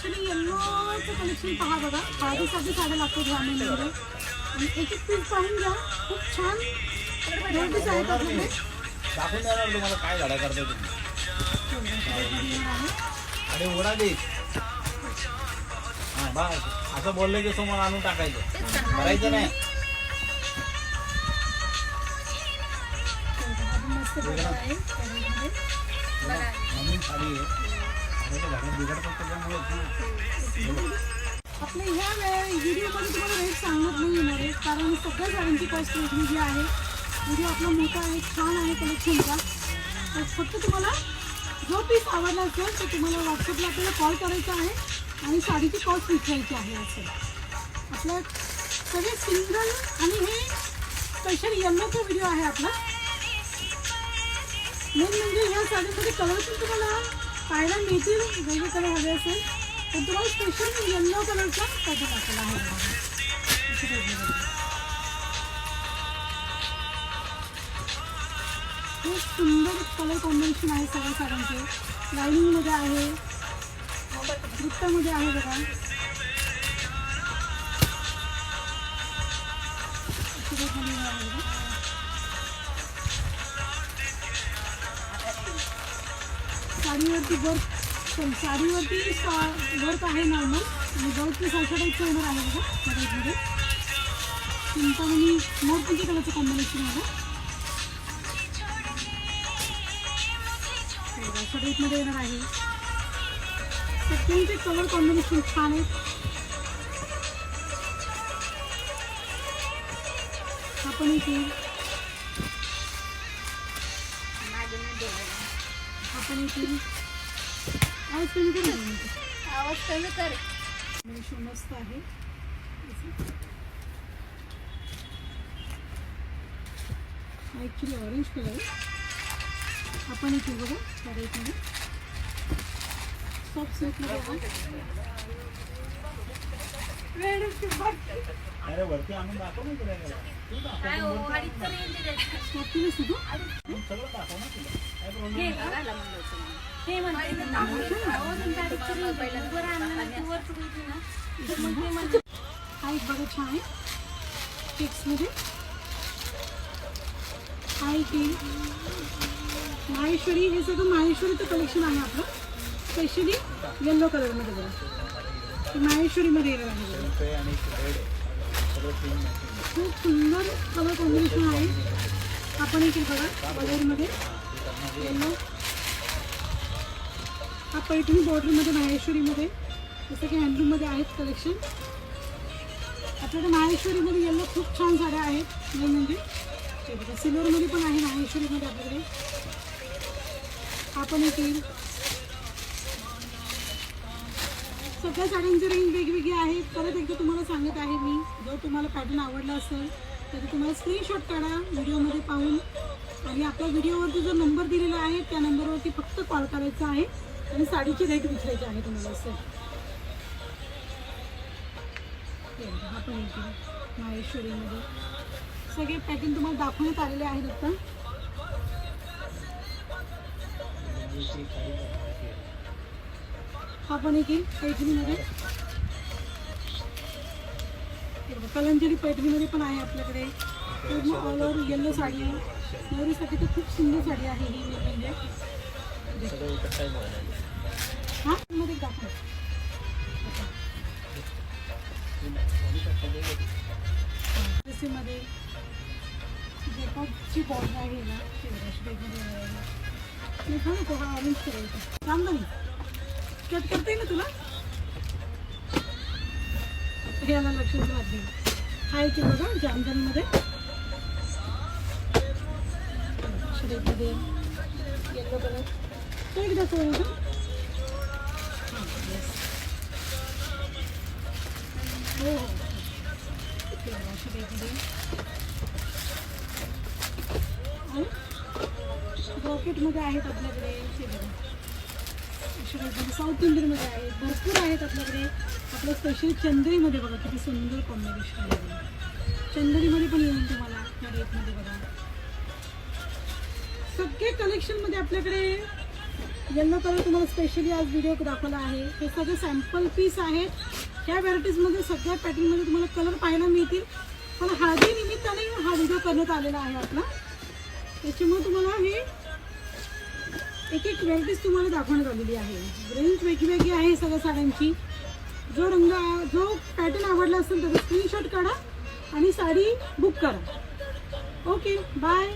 Specially येल्लोचं collection पहा बघा. हळदीसाठी साड्या लागतात ह्या महिन्यामध्ये आणि एक एक पीस पाहून घ्या. खूप छान व्हरायटीज आहेत आपल्याकडे. दाखवून देणार तुम्हाला काय झाडा करता तुम्ही आणि ओढा दे. हा बा असं बोललं की समोर आणून टाकायचं, करायचं नाही. मस्त प्रकार आहे नवीन साडी आहे घरात बिघडतात त्याच्यामुळे आपल्या ह्या व्हिडिओमध्ये तुम्हाला रेट सांगत नाही येणार आहे कारण सगळ्या साड्यांची कॉस्ट वेगळी आहे. व्हिडिओ आपला मोठा आहे, छान आहे कलेक्शनचा. तर फक्त तुम्हाला जो पीस आवडला असेल तर तुम्हाला व्हॉट्सअपला आपल्याला कॉल करायचा आहे आणि साडीची कॉस्ट विचारायची आहे. असं आपलं सगळे सिंगल आणि हे स्पेशल येल्लोचा व्हिडिओ आहे आपला. मेन म्हणजे ह्या साडीमध्ये कलर पण तुम्हाला पाहायला मिळतील. वेगळे कलर हवे असेल तर तुम्हाला स्पेशल येल्लो कलरचा पॅटर्न दाखवला आहे. खूप सुंदर कलर कॉम्बिनेशन आहे सगळ्या साड्यांचे. लाईनिंगमध्ये आहे, वृत्तामध्ये आहे बघा. साडीवरती वर्क आहे नॉर्मल आणि वर्क सारख्या टाईपचं येणार आहे बघा. त्या टाईपमध्ये चिंतामणी मोरपंची कलरचं कॉम्बिनेशन आहे. अशा टाईपमध्ये येणार आहे. सगळ्यांचे कलर कॉम्बिनेशन छान आहेत. आपण इथे आवाज कमी कर. मस्त आहे. ॲक्च्युली ऑरेंज कलर आहे. आपण इथे बघा साडीमध्ये सॉफ्ट सिल्कमध्ये अरे वरती आणून दाखव ना तुला सगळं दाखव ना तुला काय प्रॉब्लेम हा एक बघा छान आहे चेक्समध्ये. हा एक माहेश्वरी, हे सगळं माहेश्वरीचं कलेक्शन आहे आपलं. स्पेशली येल्लो कलरमध्ये बघा माहेश्वरीमध्ये येणार आहे. खूप सुंदर कलर कॉम्बिनेशन आहे. आपण इथे बघा कलरमध्ये येल्लो. हा पैठणी बॉर्डरमध्ये माहेश्वरीमध्ये जसं की हँडलूममध्ये आहेत कलेक्शन. आपल्याकडे माहेश्वरीमध्ये येल्लो खूप छान साड्या आहेत. मेन म्हणजे सिल्वरमध्ये पण आहे माहेश्वरीमध्ये आपल्याकडे. आपण इथे सगळ्या साड्यांची रेंज वेगवेगळी आहे. परत एकदा तुम्हाला सांगत आहे मी, जर तुम्हाला पॅटर्न आवडला असेल तर तुम्हाला स्क्रीनशॉट काढा व्हिडिओमध्ये पाहून आणि आपल्या व्हिडिओवरती जो नंबर दिलेला आहे त्या नंबरवरती फक्त कॉल करायचा आहे आणि साडीची रेट विचारायची आहे तुम्हाला. असं आपण इथे माहेश्वरीमध्ये सगळे पॅटर्न तुम्हाला दाखवण्यात आलेले आहेत. आता आपण इथे पैठणीमध्ये कलंजरी पैठणीमध्ये पण आहे आपल्याकडे. पूर्ण ऑल ओव्हर येल्लो साडी आहे. नवरीसाठी तर खूप सुंदर साडी आहे ही. म्हणजे हा मध्ये दाखव मध्ये जेकॉबची बॉर्डर आहे ना मी सांगतो. हा ऑरेंज करायचं सांग ना, मी कट करते ना तुला. हे याला लक्षात राहत नाही. हा इथे बघा जामजानमध्ये शेडमध्ये येल्लो कलर तो एकदा सोडून हो ब्रॉकेटमध्ये आहेत आपल्याकडे. साऊथ इंडियनमध्ये आहेत, भरपूर आहेत आपल्याकडे. आपलं स्पेशली चंदेरीमध्ये बघा किती सुंदर कॉम्बिनेशन आहे. चंदेरीमध्ये पण येईल तुम्हाला या रेटमध्ये बघा. सगळे कलेक्शनमध्ये आपल्याकडे येल्लो कलर तुम्हाला स्पेशली आज व्हिडिओ दाखवला आहे. हे सगळे सॅम्पल पीस आहेत. ह्या व्हरायटीजमध्ये सगळ्या पॅटर्नमध्ये तुम्हाला कलर पाहायला मिळतील. पण हळदी निमित्ताने हा व्हिडिओ करण्यात आलेला आहे आपला. त्याच्यामुळे तुम्हाला हे एक एक व्हरायटीज तुम्हाला दाखवण्यात आलेली आहे. रेंज वेगळी आहे सगळ्या साड्यांची. जो पॅटर्न आवडला असेल त्याचा स्क्रीनशॉट काढा आणि साडी बुक करा. Okay bye.